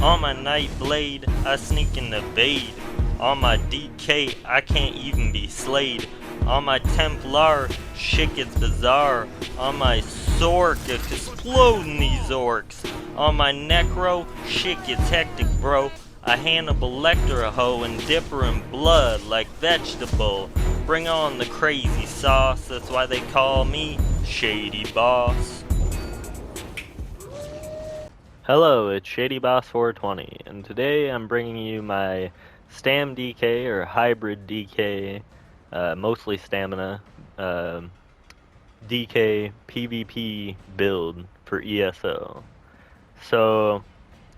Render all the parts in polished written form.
On my night blade, I sneak and evade. On my DK, I can't even be slayed. On my Templar, shit gets bizarre. On my Sork, exploding these orcs. On my Necro, shit gets hectic, bro. I Hannibal Lecter a hoe and dip her in blood like vegetable. Bring on the crazy sauce, that's why they call me Shady Boss. Hello, it's Shady Boss 420, and today I'm bringing you my Stam DK, or Hybrid DK, mostly Stamina, DK PvP build for ESO. So,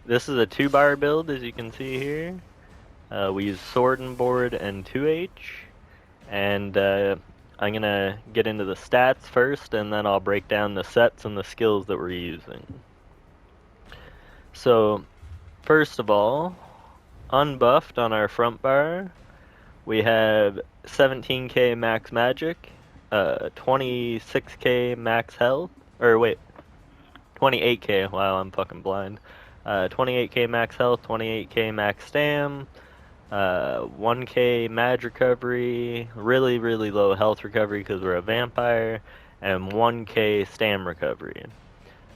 this is a 2-bar build, as you can see here. We use Sword and Board and 2H, and I'm gonna get into the stats first, and then I'll break down the sets and the skills that we're using. So, first of all, unbuffed on our front bar, we have 17k max magic, 26k max health, or wait, 28k, wow, I'm fucking blind. 28k max health, 28k max stam, 1k mag recovery, really low health recovery because we're a vampire, and 1k stam recovery.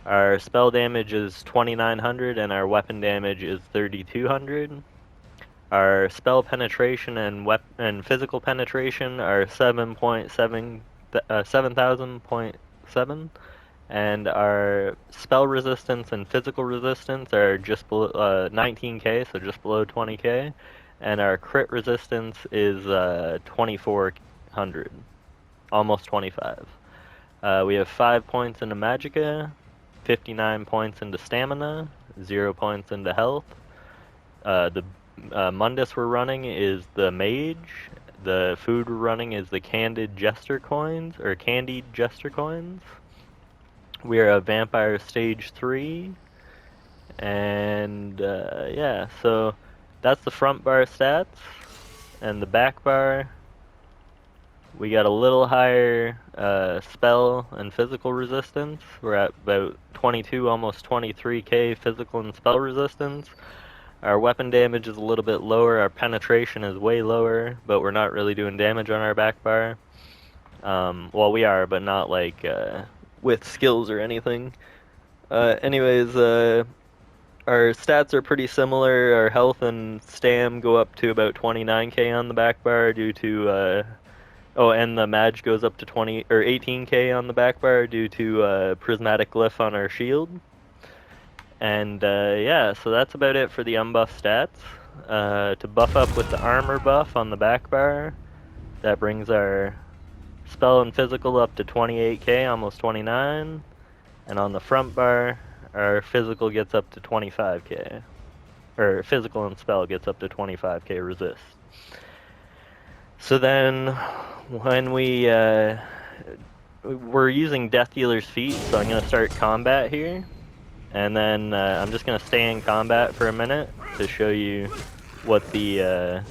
Our spell damage is 2900 and our weapon damage is 3200. Our spell penetration and physical penetration are 7000.7, and our spell resistance and physical resistance are just below 19k, so just below 20k, and our crit resistance is 2400, almost 25. We have 5 points into magicka, 59 points into stamina, 0 points into health. The Mundus we're running is the mage. The food we're running is the candied jester coins. We are a vampire stage 3. And yeah, so that's the front bar stats. And the back bar, we got a little higher spell and physical resistance. We're at about 22, almost 23k physical and spell resistance. Our weapon damage is a little bit lower. Our penetration is way lower, but we're not really doing damage on our back bar. Well, we are, but not like with skills or anything. Anyways, our stats are pretty similar. Our health and stam go up to about 29k on the back bar due to oh, and the mag goes up to 18k on the back bar due to prismatic glyph on our shield. And yeah, so that's about it for the unbuff stats. To buff up with the armor buff on the back bar, that brings our spell and physical up to 28k, almost 29. And on the front bar, our physical gets up to 25k. Or physical and spell gets up to 25k resist. So then, when we're using Death Dealer's Feat, so I'm going to start combat here. And then I'm just going to stay in combat for a minute to show you what the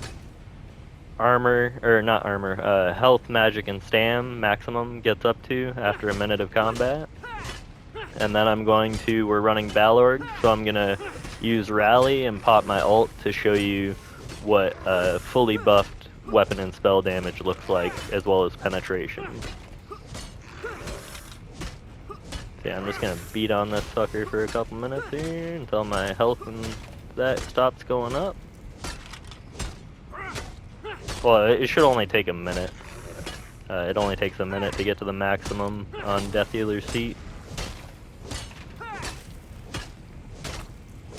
health, magic, and stam maximum gets up to after a minute of combat. And then we're running Balorg, so I'm going to use Rally and pop my ult to show you what fully buffed weapon and spell damage looks like, as well as penetration. Okay, I'm just gonna beat on this fucker for a couple minutes here until my health and that stops going up. Well, it should only take a minute. It only takes a minute to get to the maximum on Death Dealer's Feat.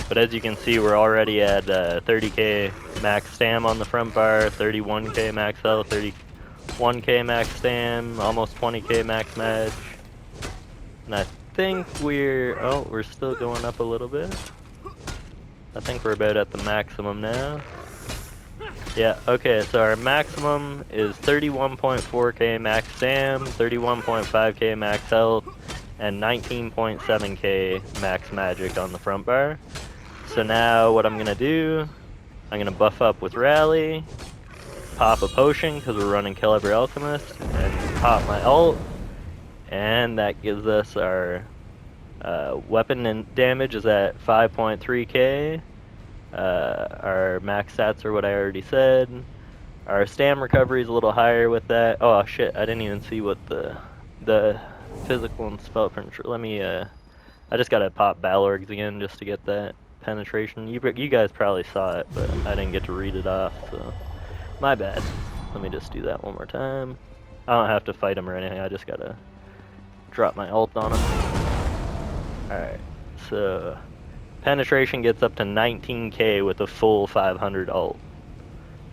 But as you can see, we're already at 30k max stam on the front bar, 31k max health, 31k max stam, almost 20k max mag. And I think we're still going up a little bit. I think we're about at the maximum now. Yeah, okay, so our maximum is 31.4k max stam, 31.5k max health, and 19.7k max magic on the front bar. So now what I'm gonna do, I'm gonna buff up with Rally, pop a potion because we're running Caliber Alchemist, and pop my ult. And that gives us our weapon and damage is at 5.3k, Our max stats are what I already said. Our Stam recovery is a little higher with that. Oh shit, I didn't even see what the physical and spell penetration. Let me I just gotta pop Balorgs again just to get that penetration. You guys probably saw it, but I didn't get to read it off, so my bad. Let me just do that one more time. I don't have to fight him or anything. I just gotta drop my ult on him. All right, so penetration gets up to 19k with a full 500 ult.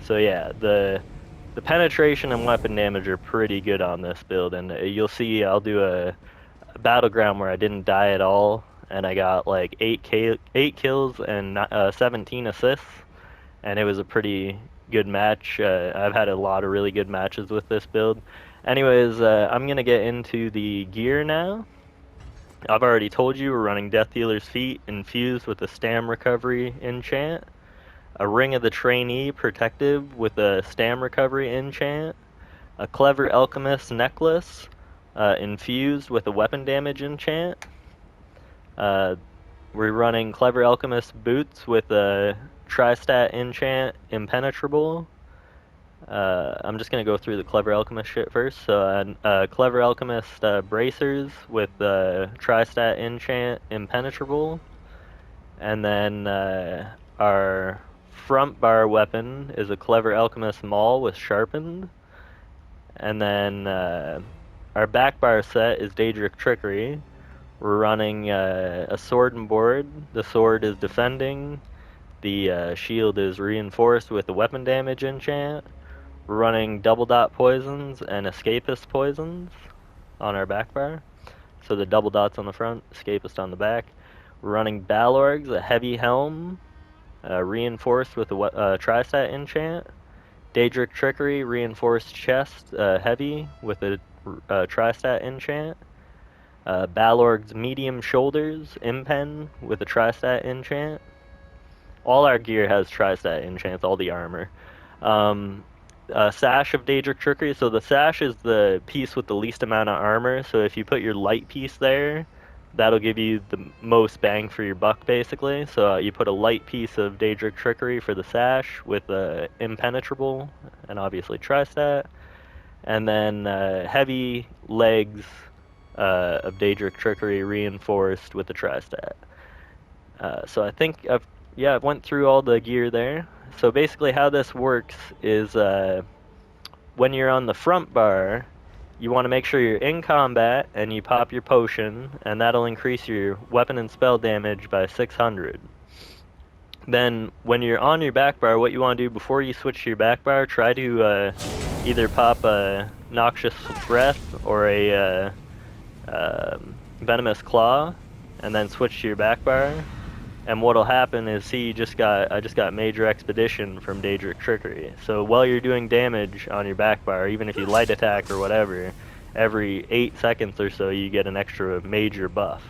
So yeah, the penetration and weapon damage are pretty good on this build, and you'll see I'll do a battleground where I didn't die at all, and I got like 8 kills and 17 assists, and it was a pretty good match. I've had a lot of really good matches with this build. Anyways, I'm gonna get into the gear now. I've already told you we're running Death Dealer's Feet infused with a Stam Recovery enchant, a Ring of the Trainee protective with a Stam Recovery enchant, a Clever Alchemist necklace infused with a weapon damage enchant. We're running Clever Alchemist boots with a Tri-stat enchant impenetrable. I'm just gonna go through the Clever Alchemist shit first. So, Clever Alchemist bracers with Tri-stat enchant impenetrable, and then our front bar weapon is a Clever Alchemist maul with sharpened, and then our back bar set is Daedric Trickery. We're running a sword and board. The sword is defending. The shield is reinforced with a weapon damage enchant. We're running double dot poisons and escapist poisons on our back bar. So the double dots on the front, escapist on the back. We're running Balorgs, a heavy helm, reinforced with a Tri-stat enchant. Daedric Trickery, reinforced chest, heavy with a Tri-stat enchant. Balorg's medium shoulders, impen with a Tri-stat enchant. All our gear has Tri-stat enchants, all the armor. Sash of Daedric Trickery. So the sash is the piece with the least amount of armor. So if you put your light piece there, that'll give you the most bang for your buck, basically. So you put a light piece of Daedric Trickery for the sash with impenetrable and obviously Tri-stat. And then heavy legs of Daedric Trickery reinforced with the Tri-stat. So I think I went through all the gear there. So basically how this works is when you're on the front bar, you want to make sure you're in combat and you pop your potion, and that'll increase your weapon and spell damage by 600. Then when you're on your back bar, what you want to do before you switch to your back bar, try to either pop a Noxious Breath or a Venomous Claw, and then switch to your back bar. And what'll happen is, see, I just got Major Expedition from Daedric Trickery. So while you're doing damage on your back bar, even if you light attack or whatever, every 8 seconds or so you get an extra major buff.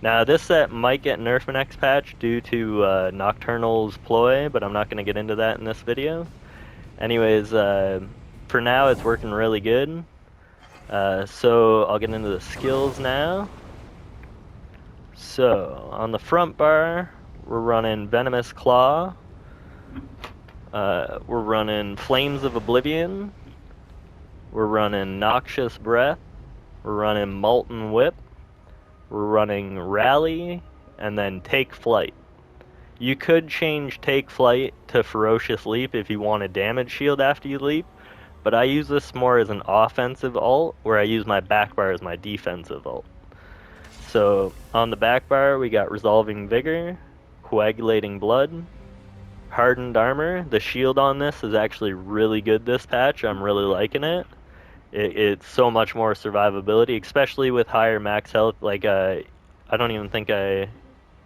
Now this set might get nerfed next patch due to Nocturnal's ploy, but I'm not going to get into that in this video. Anyways, for now it's working really good. So I'll get into the skills now. So, on the front bar, we're running Venomous Claw. We're running Flames of Oblivion. We're running Noxious Breath. We're running Molten Whip. We're running Rally, and then Take Flight. You could change Take Flight to Ferocious Leap if you want a damage shield after you leap, but I use this more as an offensive ult, where I use my back bar as my defensive ult. So, on the back bar, we got Resolving Vigor, Coagulating Blood, Hardened Armor. The shield on this is actually really good this patch. I'm really liking it. It's so much more survivability, especially with higher max health. Like, I don't even think I'm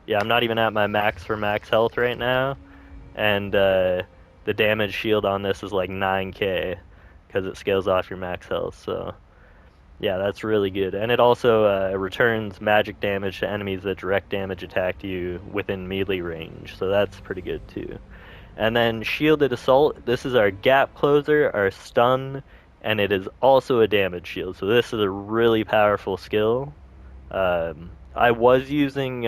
not even at my max for max health right now. And the damage shield on this is like 9k, because it scales off your max health, so... yeah, that's really good. And it also returns magic damage to enemies that direct damage attack you within melee range. So that's pretty good too. And then Shielded Assault. This is our gap closer, our stun, and it is also a damage shield. So this is a really powerful skill. I was using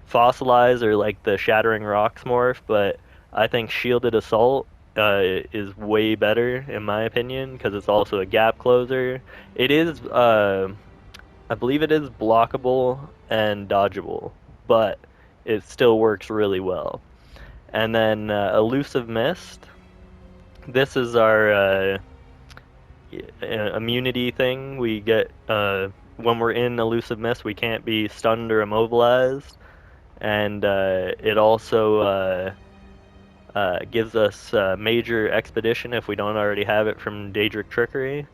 Fossilize or like the Shattering Rocks morph, but I think Shielded Assault is way better in my opinion because it's also a gap closer. It is, I believe it is blockable and dodgeable, but it still works really well. And then Elusive Mist. This is our immunity thing. We get when we're in Elusive Mist, we can't be stunned or immobilized, and it also gives us major expedition if we don't already have it from Daedric Trickery.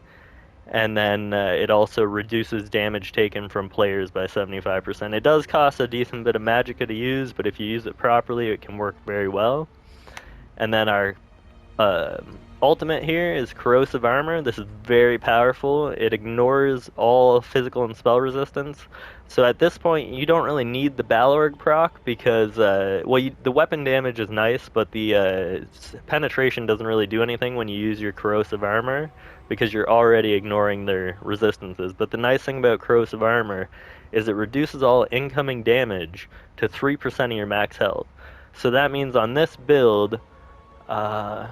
And then it also reduces damage taken from players by 75%. It does cost a decent bit of magicka to use, but if you use it properly, it can work very well. And then our ultimate here is Corrosive Armor. This is very powerful. It ignores all physical and spell resistance. So at this point, you don't really need the Balorg proc because, the weapon damage is nice, but the penetration doesn't really do anything when you use your Corrosive Armor because you're already ignoring their resistances. But the nice thing about Corrosive Armor is it reduces all incoming damage to 3% of your max health. So that means on this build, I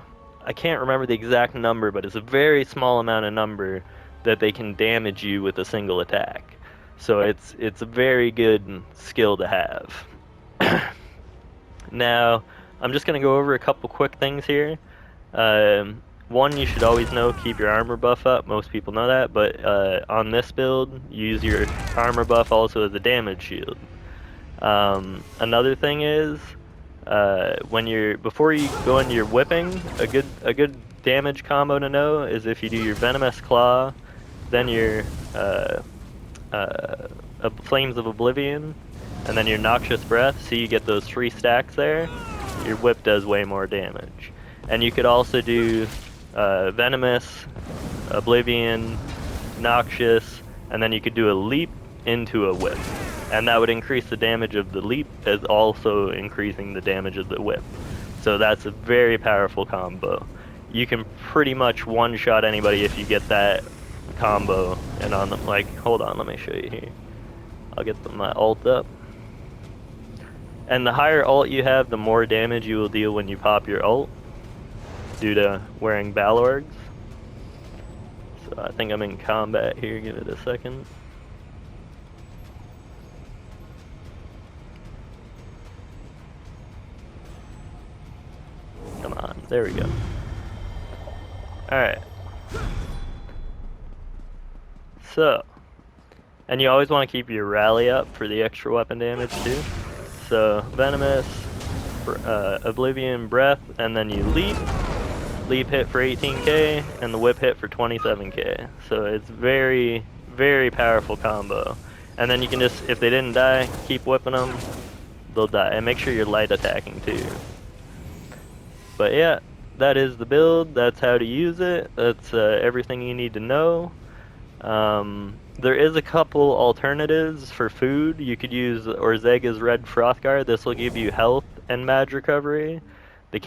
can't remember the exact number, but it's a very small amount of number that they can damage you with a single attack. So it's a very good skill to have. Now, I'm just going to go over a couple quick things here. One, you should always know, keep your armor buff up. Most people know that, but on this build, use your armor buff also as a damage shield. Another thing is, before you go into your whipping, a good damage combo to know is if you do your Venomous Claw, then your Flames of Oblivion, and then your Noxious Breath, so you get those 3 stacks there, your whip does way more damage. And you could also do Venomous, Oblivion, Noxious, and then you could do a leap into a whip. And that would increase the damage of the leap as also increasing the damage of the whip. So that's a very powerful combo. You can pretty much one-shot anybody if you get that combo. And on them, like, hold on, let me show you here. I'll get my ult up. And the higher ult you have, the more damage you will deal when you pop your ult, due to wearing Balorgs. So I think I'm in combat here, give it a second. Come on, there we go. Alright. So, and you always want to keep your rally up for the extra weapon damage too. So, Venomous, Oblivion, Breath, and then you leap. Leap hit for 18k, and the whip hit for 27k. So it's very, very powerful combo. And then you can just, if they didn't die, keep whipping them, they'll die. And make sure you're light attacking too. But yeah, that is the build, that's how to use it, that's everything you need to know. There is a couple alternatives for food. You could use Orzega's Red Frothguard. This will give you health and mag recovery. The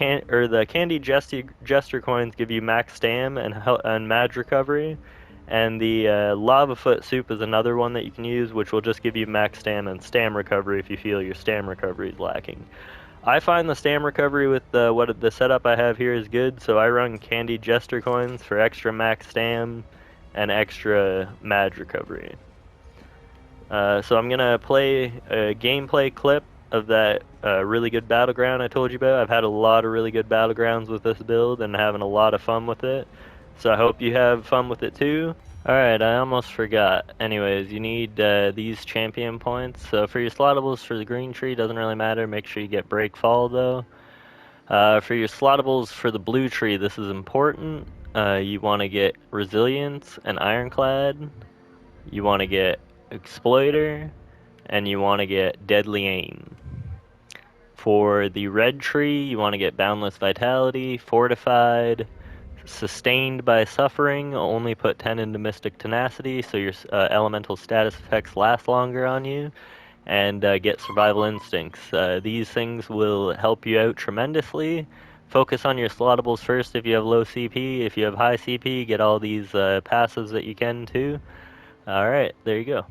Candy Jester coins give you max stam and mag recovery. And the Lava Foot Soup is another one that you can use, which will just give you max stam and stam recovery if you feel your stam recovery is lacking. I find the stam recovery with the setup I have here is good, so I run Candy Jester coins for extra max stam and extra mag recovery. So I'm gonna play a gameplay clip of that really good battleground I told you about. I've had a lot of really good battlegrounds with this build and having a lot of fun with it. So I hope you have fun with it too. Alright, I almost forgot. Anyways, you need these champion points. So for your slottables for the green tree, doesn't really matter. Make sure you get break fall though. For your slottables for the blue tree, this is important. You want to get resilience and ironclad. You want to get exploiter, and you want to get deadly aim. For the red tree, you want to get boundless vitality, fortified, sustained by suffering, only put 10 into mystic tenacity, so your elemental status effects last longer on you, and get survival instincts. These things will help you out tremendously. Focus on your slottables first if you have low CP. If you have high CP, get all these passives that you can too. Alright, there you go.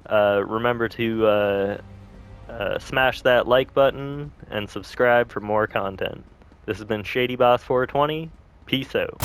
Remember to smash that like button and subscribe for more content. This has been Shady Boss 420. Peace out.